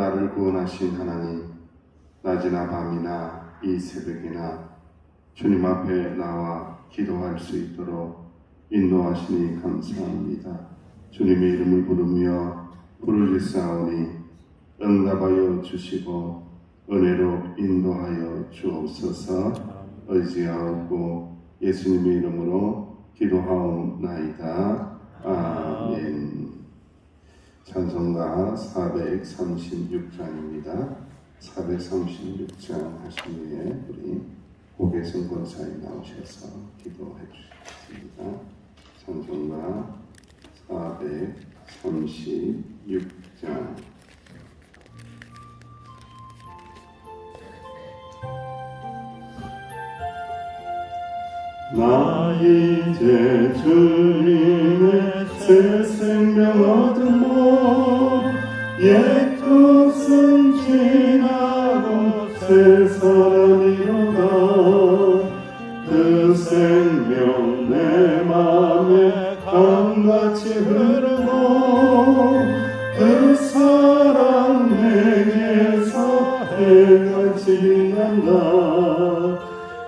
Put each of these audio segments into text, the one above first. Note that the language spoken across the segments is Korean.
나를 구원하신 하나님, 낮이나 밤이나 이 새벽이나 주님 앞에 나와 기도할 수 있도록 인도하시니 감사합니다. 주님의 이름을 부르며 부르짖사오니 응답하여 주시고 은혜로 인도하여 주옵소서. 의지하옵고 예수님의 이름으로 기도하옵나이다. 아멘. 찬송가 436장입니다. 436장 하신 후에 우리 고계성 권사님 나오셔서 기도해 주시겠습니다. 찬송가 436장. 나 이제 주님의 새 생명 얻으모 옛 것은 지나고 새 사람이로다. 그 생명 내 맘에 강같이 흐르고 그 사랑 내게서 해같이 난다.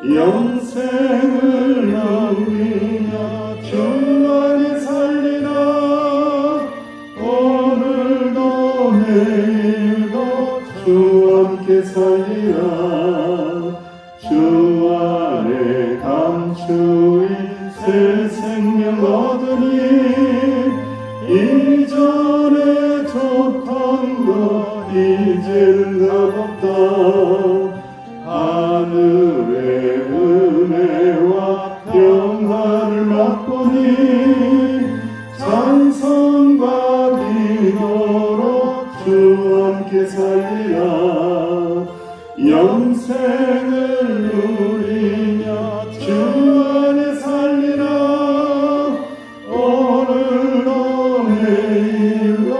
영생을 누리며 주 안에 살리라. 오늘도 내일도 주 함께 살리라. 주 안에 감추인 새 생명 얻으니 이전에 좋던 것 이제는 다없다. 하늘의 은혜와 평화를 맛보니 찬송과 기도로 주 함께 살리라. 영생을 누리며 주 안에 살리라. 오늘도 내일도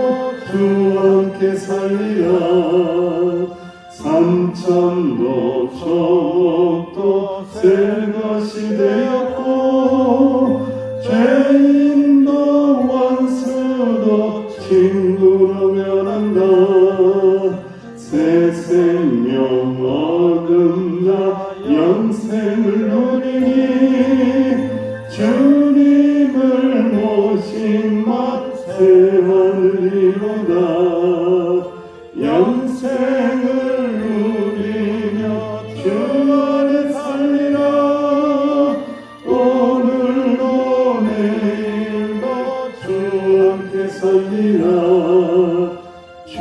주 함께 살리라. 삼천도 초목도 새 것이 되었고 죄인도 원수도 친구로 면한다. 새 생명 얻은 자 영생을 누리니 주님을 모신 맛 새 하늘이로다. 영생을 누리며 주 안에 살리라. 오늘도 내일도 주 함께 살리라. 주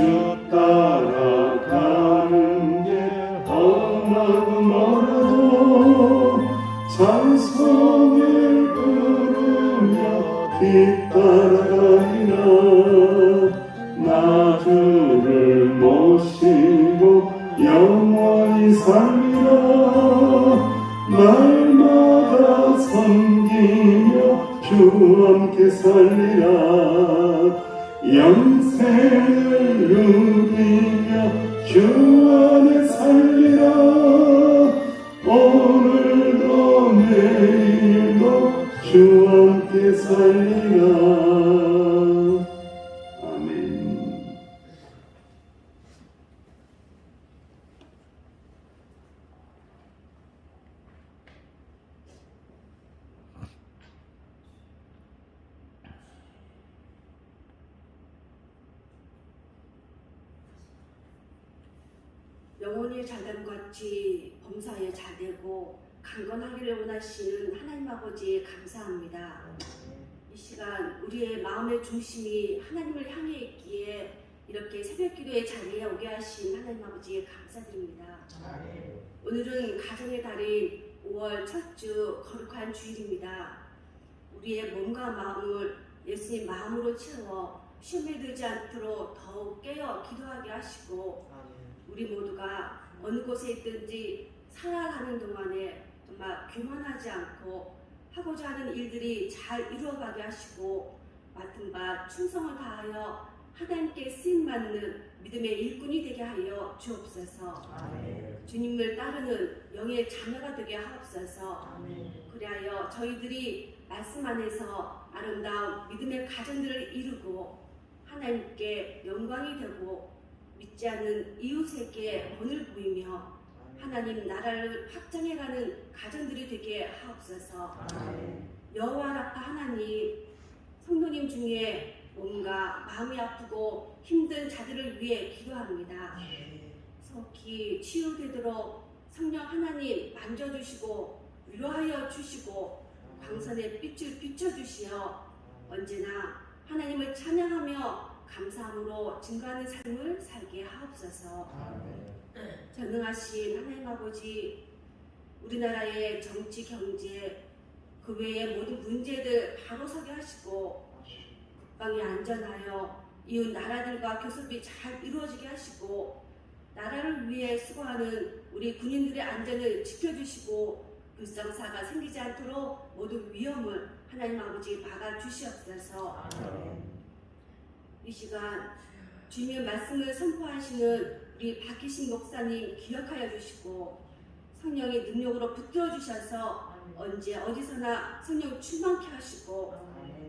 따라가는 게 험하고 멀어도 찬송을 부르며 뒤따라가리라. 나 주를 모시고 영원히 살리라. 날마다 섬기며 주 함께 살리라. 영생을 누리며 주 안에 살리라. 오늘도 내일도 주 함께 살리라. 영혼이 잘됨같이 범사에 잘되고 강건하기를 원하시는 하나님 아버지 감사합니다. 이 시간 우리의 마음의 중심이 하나님을 향해 있기에 이렇게 새벽기도의 자리에 오게 하신 하나님 아버지 감사드립니다. 오늘은 가정의 달인 5월 첫 주 거룩한 주일입니다. 우리의 몸과 마음을 예수님 마음으로 채워 시험에 들지 않도록 더욱 깨어 기도하게 하시고 우리 모두가 어느 곳에 있든지 살아가는 동안에 정말 교만하지 않고 하고자 하는 일들이 잘 이루어가게 하시고 맡은 바 충성을 다하여 하나님께 쓰임받는 믿음의 일꾼이 되게 하여 주옵소서. 아멘. 주님을 따르는 영의 자녀가 되게 하옵소서. 아멘. 그리하여 저희들이 말씀 안에서 아름다운 믿음의 가정들을 이루고 하나님께 영광이 되고 믿지 믿지 않는 이웃에게 본을 보이며 하나님 나라를 확장해가는 가정들이 되게 하옵소서. 여호와 라파 하나님, 성도님 중에 뭔가 마음이 아프고 힘든 자들을 위해 기도합니다. 속히 치유되도록 성령 하나님 만져주시고 위로하여 주시고 광선의 빛을 비춰주시어 언제나 하나님을 찬양하며 감사함으로 증거하는 삶을 살게 하옵소서. 전능하신 하나님 아버지, 우리나라의 정치, 경제, 그 외의 모든 문제들 바로 서게 하시고 국방이 안전하여 이웃 나라들과 교섭이 잘 이루어지게 하시고 나라를 위해 수고하는 우리 군인들의 안전을 지켜주시고 불상사가 생기지 않도록 모든 위험을 하나님 아버지 막아주시옵소서. 이 시간 주님의 말씀을 선포하시는 우리 박희신 목사님 기억하여 주시고 성령의 능력으로 붙들어 주셔서 언제 어디서나 성령 충만케 하시고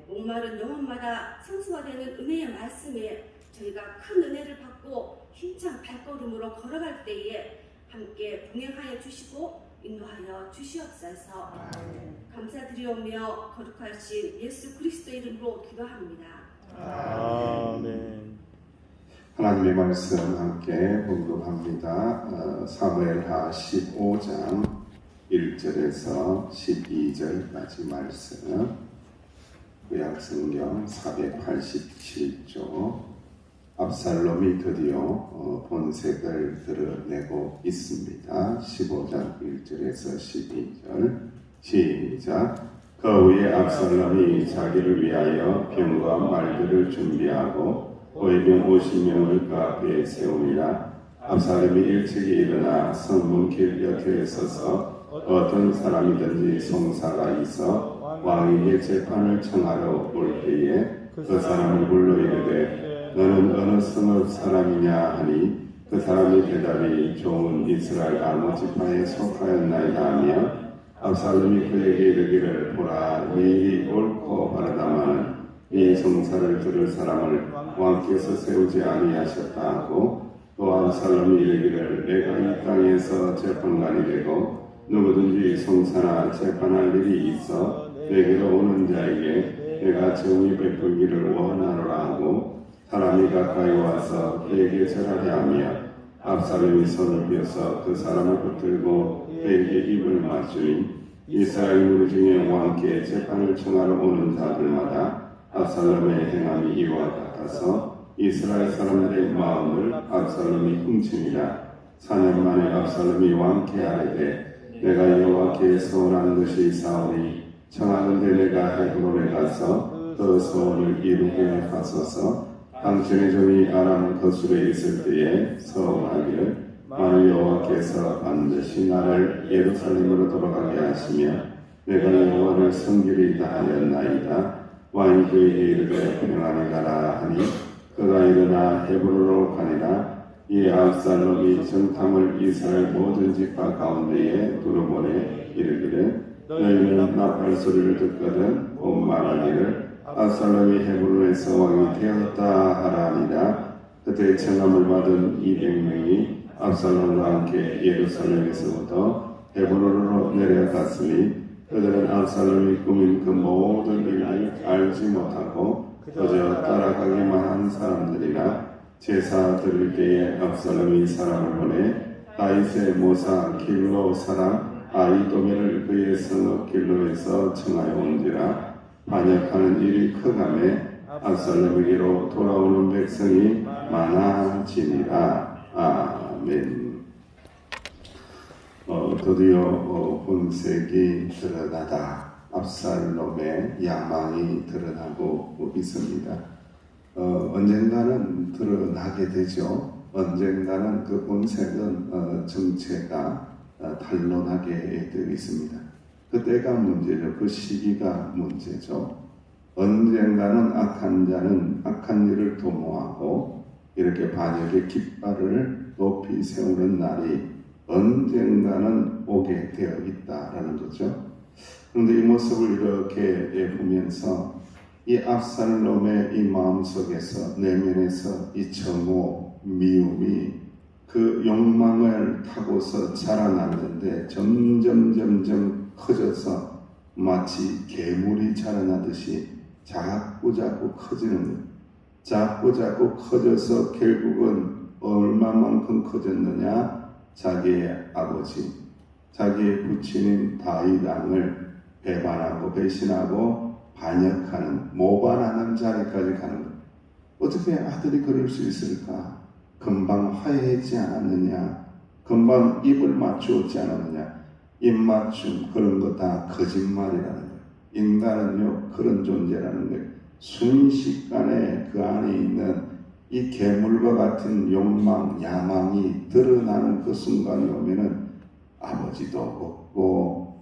목마른 영혼마다 생수화되는 은혜의 말씀에 저희가 큰 은혜를 받고 힘찬 발걸음으로 걸어갈 때에 함께 동행하여 주시고 인도하여 주시옵소서. 감사드리오며 거룩하신 예수 그리스도의 이름으로 기도합니다. 아멘. 하나님의 말씀 함께 봉독합니다. 사무엘하 15장 1절에서 12절까지 말씀, 구약성경 487조. 압살롬이 드디어 본색을 드러내고 있습니다. 15장 1절에서 12절 시작. 그 후에 압살롬이 자기를 위하여 병과 말들을 준비하고 호위병 50명을 그 앞에 세우니라. 압살롬이 일찍이 일어나 성문길 옆에 서서 어떤 사람이든지 송사가 있어 왕에게 재판을 청하러 올 때에 그 사람을 불러 이르되 너는 어느 성읍 사람이냐 하니 그 사람의 대답이 좋은 이스라엘 아무 지파에 속하였나이다 하며 압살롬이 그에게 이르기를 보라, 네 일이 옳고 바르다마는 네 송사를 들을 사람을 왕께서 세우지 아니하셨다 하고, 또 압살롬이 이르기를 내가 이 땅에서 재판관이 되고 누구든지 송사나 재판할 일이 있어 내게로 오는 자에게 내가 정의 베풀기를 원하노라 하고 사람이 가까이 와서 그에게 절하려 하며 압살롬이 손을 펴서 그 사람을 붙들고 그에게 입을 맞추니 이스라엘 무리 중에 왕께 재판을 청하러 오는 자들마다 압살롬의 행함이 이와 같아서 이스라엘 사람들의 마음을 압살롬이 훔치니라. 4년 만에 압살롬이 왕께 아뢰되 내가 여호와께 서원한 것이 있사오니 청하는데 내가 헤브론에 가서 그 서원을 이루게 하소서. 당신의 종이 아람 거술에 있을 때에 서원하기를 만일 여호와께서 반드시 나를 예루살렘으로 돌아가게 하시며 내가 여호와를 섬기리이다 하였나이다. 왕이 그에게 이르되 평안히 가라 하니 그가 일어나 헤브론으로 가니라. 이 압살롬이 정탐을 이스라엘 모든 지파 가운데에 두루보내 이르기를 너희는 나팔 소리를 듣거든 곧 말하기를 압살롬이 헤브론에서 왕이 되었다 하라니라. 그때 청함을 받은 200명이 압살롬과 함께 예루살렘에서부터 헤브론으로 내려갔으니 그들은 압살롬이 꾸민 그 모든 일을 알지 못하고 그저 따라가기만 한 사람들이라. 제사 드릴 때에 압살롬이 사람을 보내 다윗의 모사 길로 사람 아히도멜을 그의 성읍 길로에서 청하여 온지라. 반역하는 일이 크감에 압살롬에게로 돌아오는 백성이 많아지니라. 아멘. 드디어 본색이 드러나다. 압살롬의 야망이 드러나고 있습니다. 언젠가는 드러나게 되죠. 언젠가는 그 본색은 정체가 탄로나게 되어 있습니다. 그때가 문제죠. 그 시기가 문제죠. 언젠가는 악한 자는 악한 일을 도모하고 이렇게 반역의 깃발을 높이 세우는 날이 언젠가는 오게 되어 있다라는 거죠. 그런데 이 모습을 이렇게 보면서 이 압살롬의 이 마음속에서 내면에서 이 정오, 미움이 그 욕망을 타고서 자라났는데 점점 커져서 마치 괴물이 자라나듯이 자꾸 커지는 거예요. 자꾸 커져서 결국은 얼마만큼 커졌느냐? 자기의 아버지, 자기의 부친인 다윗 왕을 배반하고 배신하고 반역하는, 모반하는 자리까지 가는 거예요. 어떻게 아들이 그럴 수 있을까? 금방 화해하지 않았느냐? 금방 입을 맞추었지 않았느냐? 입맞춤, 그런 거 다 거짓말이라는 거예요. 인간은요, 그런 존재라는 거예요. 순식간에 그 안에 있는 이 괴물과 같은 욕망, 야망이 드러나는 그 순간이 오면은 아버지도 없고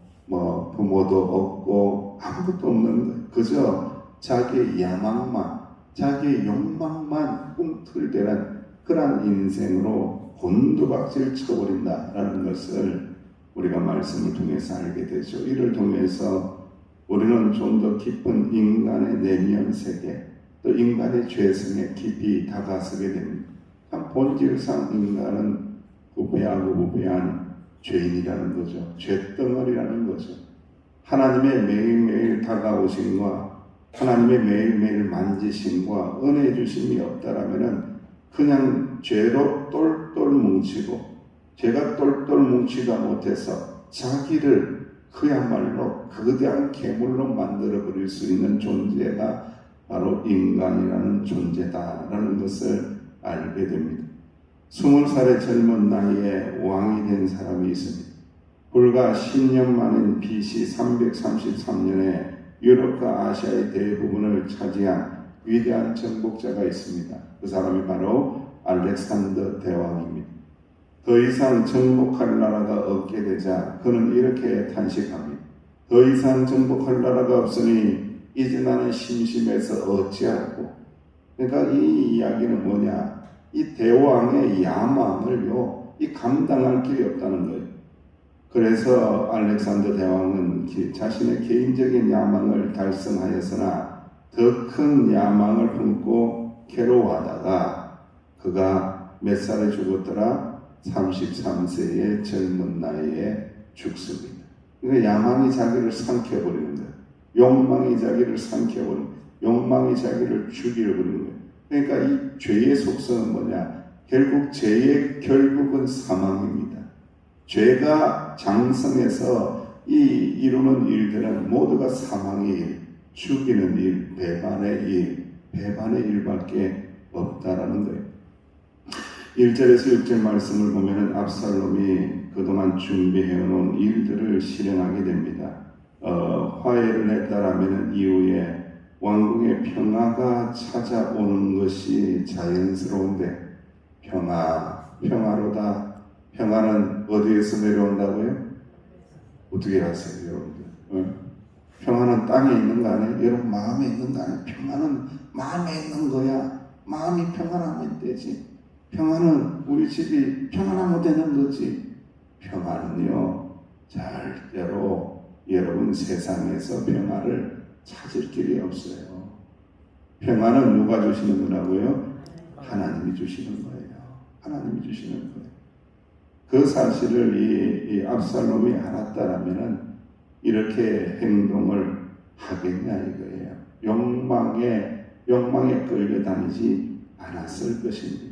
부모도 없고 아무것도 없는 거예요. 그저 자기의 야망만, 자기의 욕망만 꿈틀대는 그런 인생으로 곤두박질 쳐버린다라는 것을 우리가 말씀을 통해서 알게 되죠. 이를 통해서 우리는 좀 더 깊은 인간의 내면 세계, 또 인간의 죄성에 깊이 다가서게 됩니다. 본질상 인간은 부패한 죄인이라는 거죠. 죄덩어리라는 거죠. 하나님의 매일매일 다가오심과 하나님의 매일매일 만지심과 은혜 주심이 없다라면은 그냥 죄로 똘똘 뭉치고, 죄가 똘똘 뭉치다 못해서 자기를 그야말로 거대한 괴물로 만들어버릴 수 있는 존재가 바로 인간이라는 존재다라는 것을 알게 됩니다. 20살의 젊은 나이에 왕이 된 사람이 있습니다. 불과 10년 만인 BC 333년에 유럽과 아시아의 대부분을 차지한 위대한 정복자가 있습니다. 그 사람이 바로 알렉산더 대왕입니다. 더 이상 정복할 나라가 없게 되자 그는 이렇게 탄식합니다. 더 이상 정복할 나라가 없으니 이제 나는 심심해서 어찌할꼬. 그러니까 이 이야기는 뭐냐? 이 대왕의 야망을요, 이 감당할 길이 없다는 거예요. 그래서 알렉산더 대왕은 자신의 개인적인 야망을 달성하였으나 더 큰 야망을 품고 괴로워하다가 그가 몇 살에 죽었더라? 33세의 젊은 나이에 죽습니다. 그러니까 야망이 자기를 삼켜버리는 거예요. 욕망이 자기를 삼켜버리는 거예요. 욕망이 자기를 죽여버리는 거예요. 그러니까 이 죄의 속성은 뭐냐? 결국 죄의 결국은 사망입니다. 죄가 장성해서 이루는 일들은 모두가 사망의 일, 죽이는 일, 배반의 일밖에 없다라는 거예요. 1절에서 6절 말씀을 보면은 압살롬이 그동안 준비해놓은 일들을 실행하게 됩니다. 화해를 했다라면 이후에 왕궁의 평화가 찾아오는 것이 자연스러운데 평화로다. 평화는 어디에서 내려온다고요? 어떻게 아세요, 여러분들? 평화는 땅에 있는 거 아니에요? 여러분 마음에 있는 거 아니에요? 평화는 마음에 있는 거야. 마음이 평안하면 되지. 평화는 우리 집이 평안하면 되는 거지. 평화는요, 절대로 여러분 세상에서 평화를 찾을 길이 없어요. 평화는 누가 주시는 거라고요? 하나님이 주시는 거예요. 하나님이 주시는 거예요. 그 사실을 이 압살롬이 알았다라면은 이렇게 행동을 하겠냐 이거예요. 욕망에 끌려다니지 않았을 것입니다.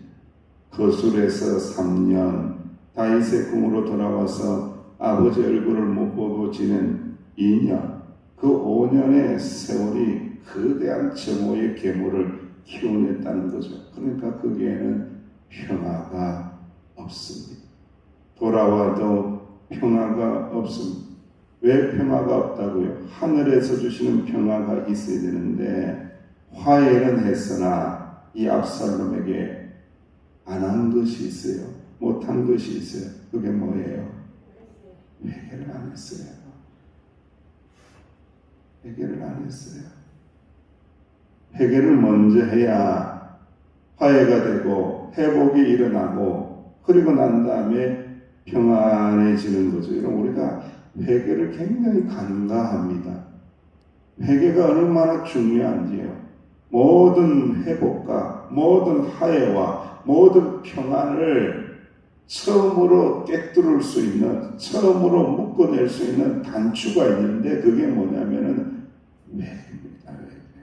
거술에서 3년, 다윗의 궁으로 돌아와서 아버지 얼굴을 못 보고 지낸 2년, 그 5년의 세월이 거대한 정오의 괴물을 키워냈다는 거죠. 그러니까 거기에는 평화가 없습니다. 돌아와도 평화가 없습니다. 왜 평화가 없다고요? 하늘에서 주시는 평화가 있어야 되는데 화해는 했으나 이 압살롬에게 안 한 것이 있어요. 못한 것이 있어요. 그게 뭐예요? 회개를 안 했어요. 회개를 안 했어요. 회개를 먼저 해야 화해가 되고 회복이 일어나고 그리고 난 다음에 평안해지는 거죠. 이런 우리가 회개를 굉장히 간과합니다. 회개가 얼마나 중요한지요. 모든 회복과 모든 화해와 모든 그 평안을 처음으로 꿰뚫을 수 있는, 처음으로 묶어낼 수 있는 단추가 있는데 그게 뭐냐면은 회개입니다. 회개.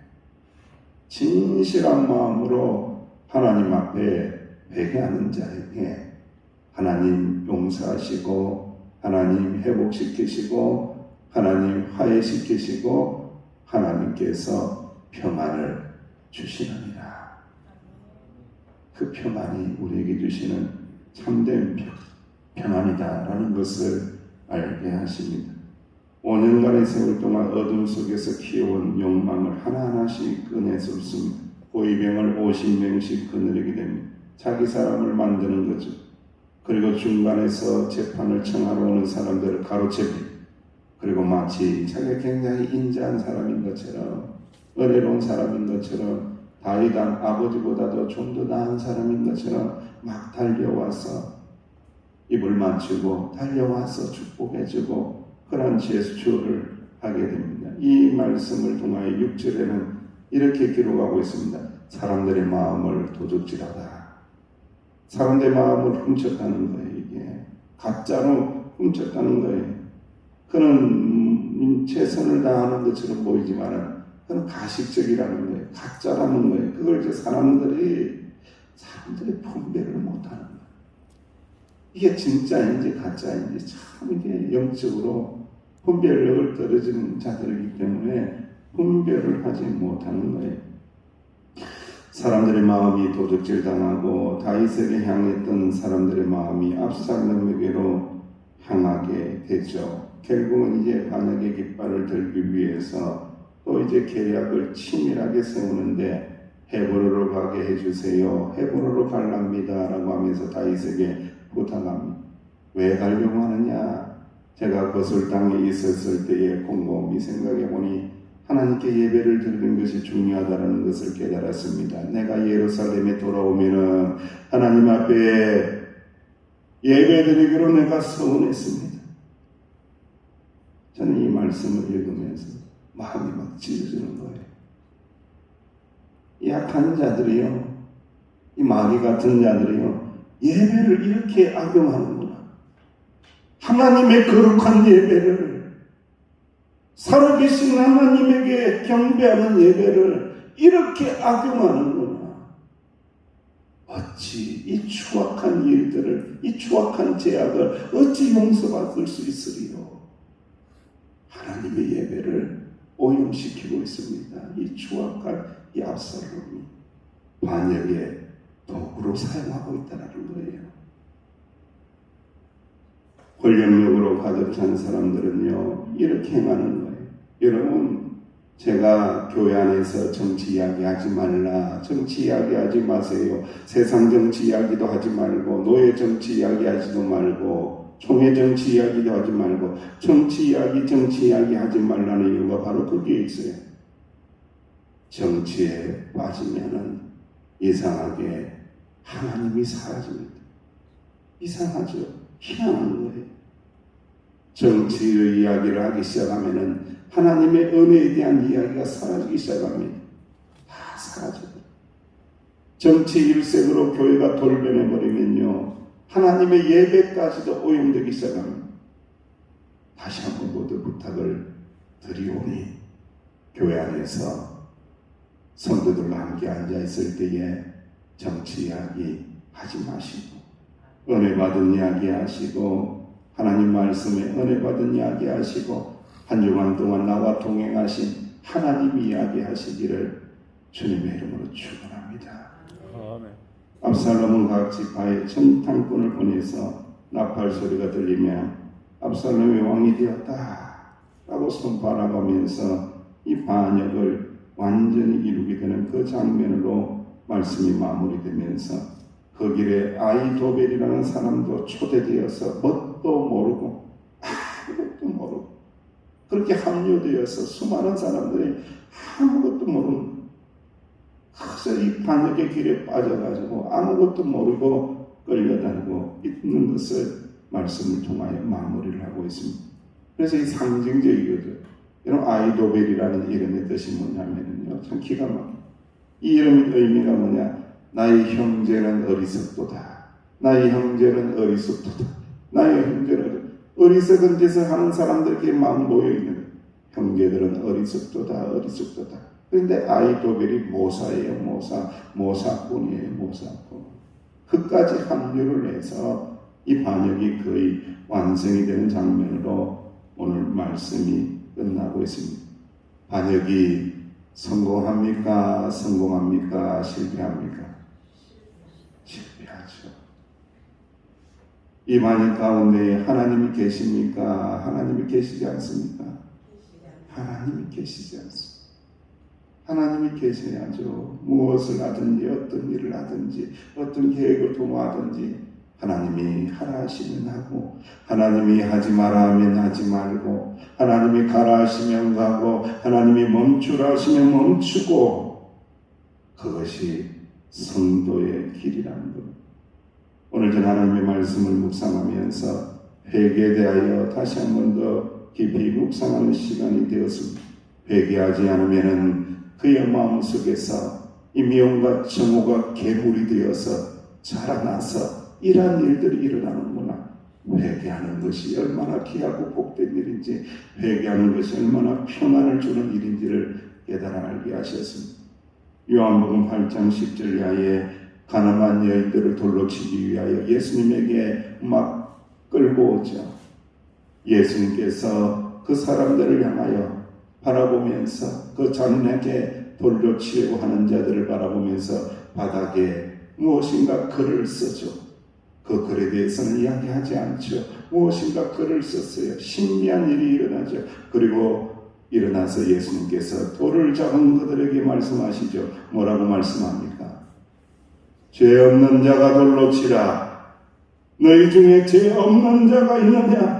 진실한 마음으로 하나님 앞에 회개하는 자에게 하나님 용서하시고 하나님 회복시키시고 하나님 화해시키시고 하나님께서 평안을 주시느니라. 그 평안이 우리에게 주시는 참된 평안이다라는 것을 알게 하십니다. 5년간의 세월 동안 어둠 속에서 키워온 욕망을 하나하나씩 꺼내줬습니다. 호위병을 50명씩 거느리게 됩니다. 자기 사람을 만드는 거죠. 그리고 중간에서 재판을 청하러 오는 사람들을 가로채립니다. 그리고 마치 자기가 굉장히 인자한 사람인 것처럼, 은혜로운 사람인 것처럼, 다윗한 아버지보다도 좀 더 나은 사람인 것처럼 막 달려와서 입을 맞추고 달려와서 축복해주고 그런 제스처를 하게 됩니다. 이 말씀을 통하여 6절에는 이렇게 기록하고 있습니다. 사람들의 마음을 도둑질하다. 사람들의 마음을 훔쳤다는 거예요. 이게 가짜로 훔쳤다는 거예요. 그는 최선을 다하는 것처럼 보이지만 그건 가식적이라는 거예요. 가짜라는 거예요. 그걸 이제 사람들이 분별을 못하는 거예요. 이게 진짜인지 가짜인지 참 이게 영적으로 분별력을 떨어지는 자들이기 때문에 분별을 하지 못하는 거예요. 사람들의 마음이 도둑질 당하고 다윗에게 향했던 사람들의 마음이 압살롬에게로 향하게 됐죠. 결국은 이제 반역의 깃발을 들기 위해서 또 이제 계략을 치밀하게 세우는데 헤브론으로 가게 해주세요. 헤브론으로 갈랍니다. 라고 하면서 다윗에게 부탁합니다. 왜 가려고 하느냐? 제가 거슬 땅에 있었을 때에 곰곰이 생각해보니 하나님께 예배를 드리는 것이 중요하다는 것을 깨달았습니다. 내가 예루살렘에 돌아오면은 하나님 앞에 예배 드리기로 내가 서운했습니다. 저는 이 말씀을 읽으면서 마음이 막 찢어지는 거예요. 이 약한 자들이요, 이 마귀 같은 자들이요, 예배를 이렇게 악용하는구나. 하나님의 거룩한 예배를, 살아계신 하나님에게 경배하는 예배를 이렇게 악용하는구나. 어찌 이 추악한 일들을, 이 추악한 죄악을 어찌 용서받을 수 있으리요? 하나님의 예배를 오염시키고 있습니다. 이 추악한 이 압살롬이 반역의 도구로 사용하고 있다는 거예요. 권력력으로 가득 찬 사람들은요, 이렇게 행하는 거예요. 여러분, 제가 교회 안에서 정치 이야기하지 말라, 정치 이야기하지 마세요. 세상 정치 이야기도 하지 말고, 노예 정치 이야기하지도 말고, 총회 정치 이야기도 하지 말고, 정치 이야기 하지 말라는 이유가 바로 거기에 있어요. 정치에 빠지면은 이상하게 하나님이 사라집니다. 이상하죠? 희한한 거예요. 정치의 이야기를 하기 시작하면은 하나님의 은혜에 대한 이야기가 사라지기 시작합니다. 다 사라져요. 정치 일색으로 교회가 돌변해버리면요, 하나님의 예배까지도 오염되기 시작합니다. 다시 한번 모두 부탁을 드리오니 교회 안에서 성도들과 함께 앉아있을 때에 정치 이야기 하지 마시고 은혜 받은 이야기 하시고 하나님 말씀에 은혜 받은 이야기 하시고 한 주간 동안 나와 동행하신 하나님 이야기 하시기를 주님의 이름으로 축원합니다. 아멘. 압살롬은 각 지파에 정탐꾼을 보내서 나팔 소리가 들리면 압살롬이 왕이 되었다 라고 선포하면서 이 반역을 완전히 이루게 되는 그 장면으로 말씀이 마무리되면서 그 길에 아이도벨이라는 사람도 초대되어서 뭣도 모르고 아무것도 모르고 그렇게 합류되어서 수많은 사람들이 아무것도 모르는, 그래서 이 반역의 길에 빠져가지고 아무것도 모르고 끌려다니고 있는 것을 말씀을 통하여 마무리를 하고 있습니다. 그래서 이 상징적이거든요. 여러분, 아이도벨이라는 이름의 뜻이 뭐냐면요, 참 기가 막혀요. 이 이름의 의미가 뭐냐? 나의 형제는 어리석도다. 나의 형제는 어리석도다. 나의 형제는 어리석은 짓을 하는 사람들에게 마음 모여있는 형제들은 어리석도다. 어리석도다. 그런데 아이도벨이 모사예요. 모사꾼이에요. 모사꾼. 그까지 합류를 해서 이 반역이 거의 완성이 되는 장면으로 오늘 말씀이 끝나고 있습니다. 반역이 성공합니까? 성공합니까? 실패합니까? 실패하죠. 이 반역 가운데 하나님이 계십니까? 하나님이 계시지 않습니까? 하나님이 계시지 않습니다. 하나님이 계셔야죠. 무엇을 하든지 어떤 일을 하든지 어떤 계획을 도모하든지 하나님이 하라 하시면 하고 하나님이 하지 마라 하면 하지 말고 하나님이 가라 하시면 가고 하나님이 멈추라 하시면 멈추고 그것이 성도의 길이라는 겁니다. 오늘 전 하나님의 말씀을 묵상하면서 회개에 대하여 다시 한 번 더 깊이 묵상하는 시간이 되었습니다. 회개하지 않으면 그의 마음속에서 이 미움과 정오가 괴물이 되어서 자라나서 이러한 일들이 일어나는구나. 회개하는 것이 얼마나 귀하고 복된 일인지 회개하는 것이 얼마나 평안을 주는 일인지를 깨달아 알게 하셨습니다. 요한복음 8장 10절 이하에 가늠한 여인들을 돌로 치기 위하여 예수님에게 막 끌고 오죠. 예수님께서 그 사람들을 향하여 바라보면서 그 잔인하게 돌로 치려고 하는 자들을 바라보면서 바닥에 무엇인가 글을 쓰죠. 그 글에 대해서는 이야기하지 않죠. 무엇인가 글을 썼어요. 신비한 일이 일어나죠. 그리고 일어나서 예수님께서 돌을 잡은 그들에게 말씀하시죠. 뭐라고 말씀합니까? 죄 없는 자가 돌로 치라. 너희 중에 죄 없는 자가 있느냐?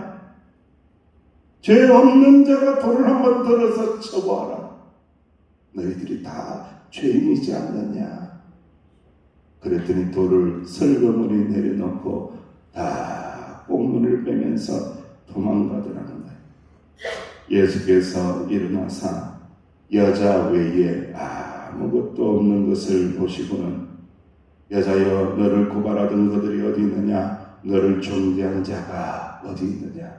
죄 없는 자가 돌을 한번 들어서 쳐보아라. 너희들이 다 죄인이지 않느냐? 그랬더니 돌을 설거머리 내려놓고 다 꽁문을 빼면서 도망가더라는 거예요. 예수께서 일어나사 여자 외에 아무것도 없는 것을 보시고는 여자여 너를 고발하던 그들이 어디 있느냐? 너를 존재한 자가 어디 있느냐?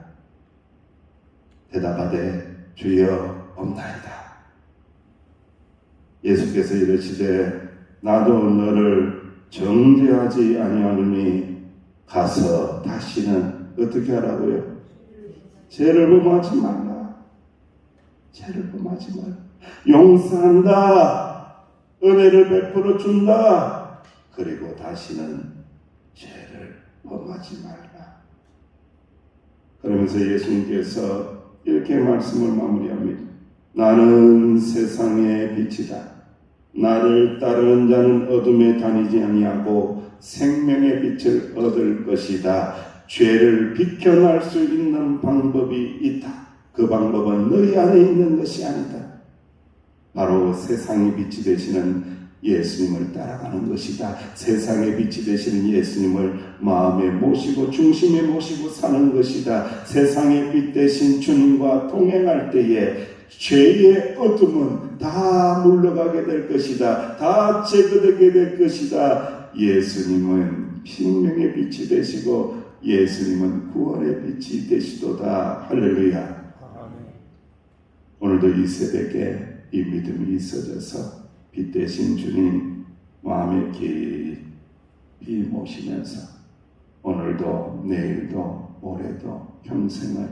대답하되 주여 없나이다. 예수께서 이르시되 나도 너를 정죄하지 아니하노니 가서 다시는 어떻게 하라고요? 죄를 범하지 말라. 죄를 범하지 말라. 용서한다. 은혜를 베풀어 준다. 그리고 다시는 죄를 범하지 말라. 그러면서 예수님께서 이렇게 말씀을 마무리합니다. 나는 세상의 빛이다. 나를 따르는 자는 어둠에 다니지 아니하고 생명의 빛을 얻을 것이다. 죄를 비켜날 수 있는 방법이 있다. 그 방법은 너희 안에 있는 것이 아니다. 바로 세상의 빛이 되시는 예수님을 따라가는 것이다. 세상의 빛이 되시는 예수님을 마음에 모시고 중심에 모시고 사는 것이다. 세상의 빛 되신 주님과 동행할 때에 죄의 어둠은 다 물러가게 될 것이다. 다 제거되게 될 것이다. 예수님은 생명의 빛이 되시고 예수님은 구원의 빛이 되시도다. 할렐루야. 오늘도 이 새벽에 이 믿음이 있어져서 빛 되신 주님 마음에 깊이 모시면서 오늘도 내일도 올해도 평생을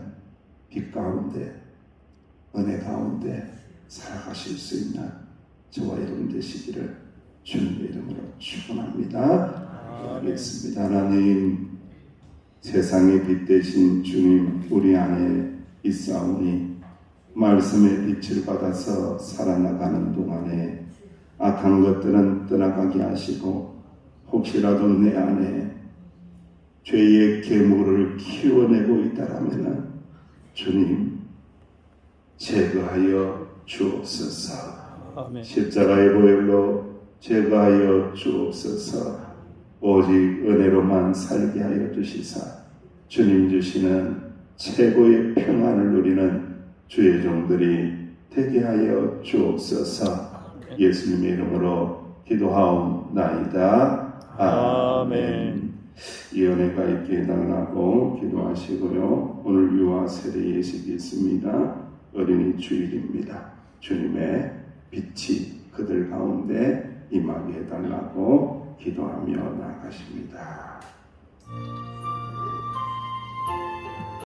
빛 가운데 은혜 가운데 살아가실 수 있는 저와 여러분 되시기를 주님의 이름으로 축원합니다. 기도하겠습니다. 하나님, 세상의 빛 되신 주님 우리 안에 있사오니 말씀의 빛을 받아서 살아나가는 동안에 악한 것들은 떠나가게 하시고 혹시라도 내 안에 죄의 계물을 키워내고 있다라면 주님 제거하여 주옵소서. 아멘. 십자가의 보혈로 제거하여 주옵소서. 오직 은혜로만 살게 하여 주시사 주님 주시는 최고의 평안을 누리는 주의 종들이 되게 하여 주옵소서. 예수님의 이름으로 기도하옵나이다. 기도하옵나이다. 아멘. 이 은혜가 있게 당하고 기도하시고요. 오늘 유아 세례 예식이 있습니다. 어린이 주일입니다. 주님의 빛이 그들 가운데 임하게 해달라고 기도하며 나아가십니다.